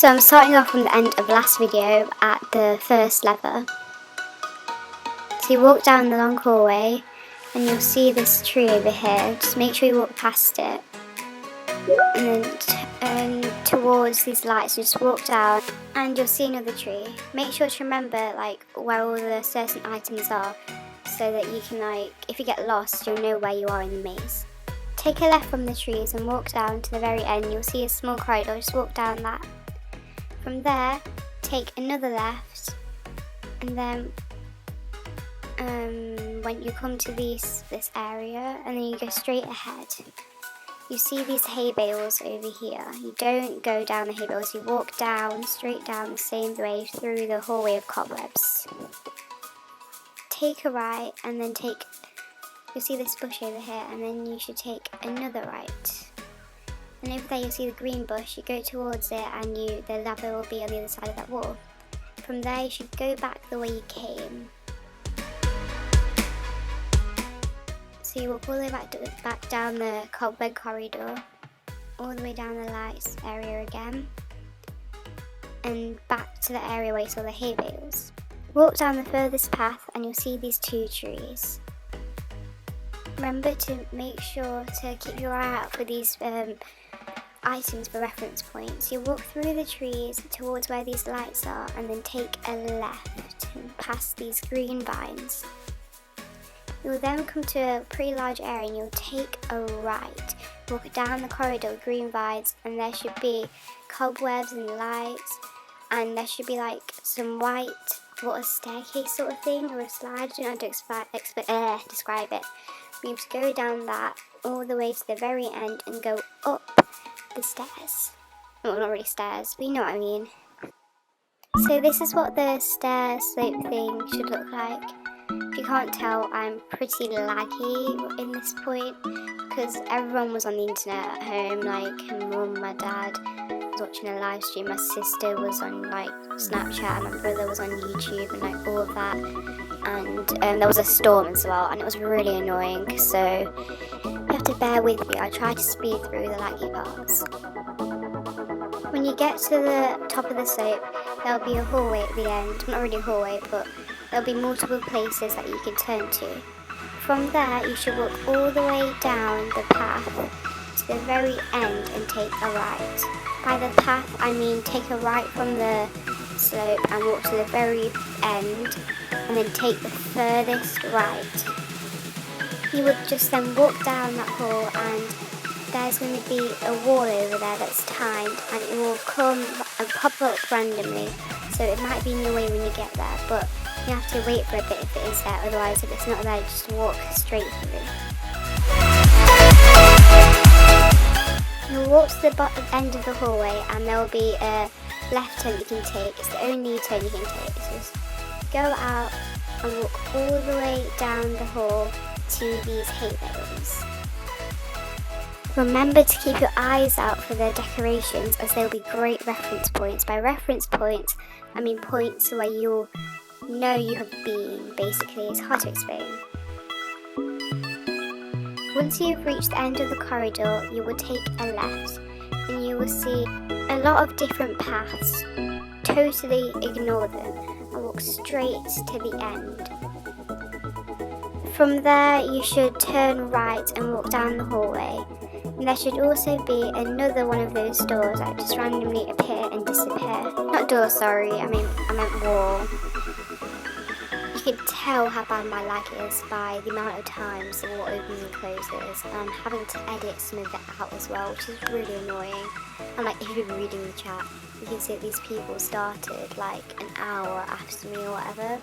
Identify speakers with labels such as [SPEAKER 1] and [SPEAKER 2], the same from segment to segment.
[SPEAKER 1] So I'm starting off from the end of last video at the first lever. So you walk down the long hallway and you'll see this tree over here. Just make sure you walk past it. And then towards these lights, you just walk down and you'll see another tree. Make sure to remember like where all the certain items are, so that you can if you get lost, you'll know where you are in the maze. Take a left from the trees and walk down to the very end. You'll see a small corridor, just walk down that. From there, take another left, and then when you come to this area, and then you go straight ahead. You see these hay bales over here. You don't go down the hay bales, you walk down, straight down the same way through the hallway of cobwebs. Take a right, and then you'll see this bush over here, and then you should take another right. And over there you'll see the green bush. You go towards it and the ladder will be on the other side of that wall. From there you should go back the way you came. So you walk all the way back down the cobweb corridor, all the way down the lights area again, and back to the area where you saw the hay bales. Walk down the furthest path and you'll see these two trees. Remember to make sure to keep your eye out for these items for reference points. You walk through the trees towards where these lights are and then take a left and past these green vines. You'll then come to a pretty large area and you'll take a right. Walk down the corridor with green vines, and there should be cobwebs and lights, and there should be some white water staircase sort of thing, or a slide. I don't know how to describe it. You have to go down that all the way to the very end and go up the stairs. Well, not really stairs, but you know what I mean. So this is what the stair slope thing should look like. If you can't tell, I'm pretty laggy in this point because everyone was on the internet at home, like my mum, my dad was watching a live stream, my sister was on Snapchat, my brother was on YouTube and all of that. And there was a storm as well, and it was really annoying, so you have to bear with me. I try to speed through the laggy parts. When you get to the top of the slope, there'll be a hallway at the end. Not really a hallway, but there'll be multiple places that you can turn to. From there, you should walk all the way down the path to the very end and take a right. By the path, I mean take a right from the slope and walk to the very end, and then take the furthest right. You would just then walk down that hall, and there's going to be a wall over there that's timed, and it will come and pop up randomly, so it might be in your way when you get there, but you have to wait for a bit if it is there, otherwise if it's not there, just walk straight through. You'll walk to the end of the hallway and there will be a left turn you can take. It's the only turn you can take. So just go out and walk all the way down the hall to these hay bales. Remember to keep your eyes out for the decorations, as they'll be great reference points. By reference points, I mean points where you'll know you have been. Basically, it's hard to explain. Once you've reached the end of the corridor, you will take a left and you will see a lot of different paths. Totally ignore them and walk straight to the end. From there, you should turn right and walk down the hallway. And there should also be another one of those doors that just randomly appear and disappear. Not door, sorry, I meant wall. You can tell how bad my lag is by the amount of times the wall opens and closes, and I'm having to edit some of it out as well, which is really annoying. And if you've been reading the chat, you can see that these people started an hour after me or whatever,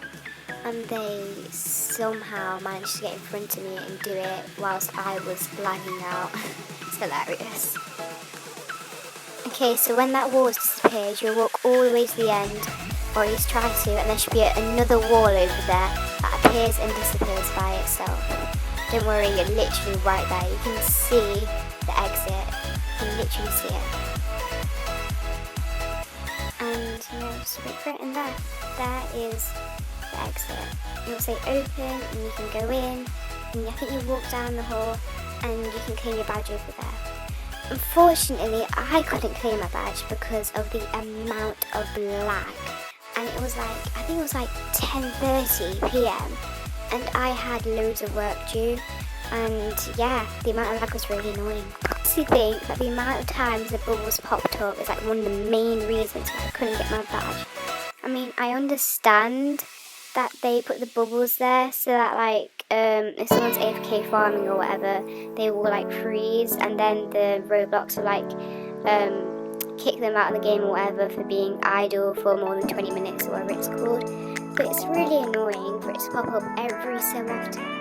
[SPEAKER 1] and they somehow managed to get in front of me and do it whilst I was lagging out. It's hilarious. Okay, so when that wall has disappeared, you'll walk all the way to the end, or at least try to, and there should be another wall over there that appears and disappears by itself. Don't worry, you're literally right there. You can see the exit. You can literally see it. And just wait for it, and there is the exit. It will say open, and you can go in, and I think you walk down the hall, and you can claim your badge over there. Unfortunately, I couldn't claim my badge because of the amount of lag. And it was like, I think it was like 10:30 p.m. and I had loads of work due. And yeah, the amount of lag was really annoying. I honestly think that the amount of times the bubbles popped up is like one of the main reasons why I couldn't get my badge. I mean, I understand that they put the bubbles there so that like if someone's AFK farming or whatever, they will like freeze, and then the Roblox will like kick them out of the game or whatever for being idle for more than 20 minutes or whatever it's called. But it's really annoying for it to pop up every so often.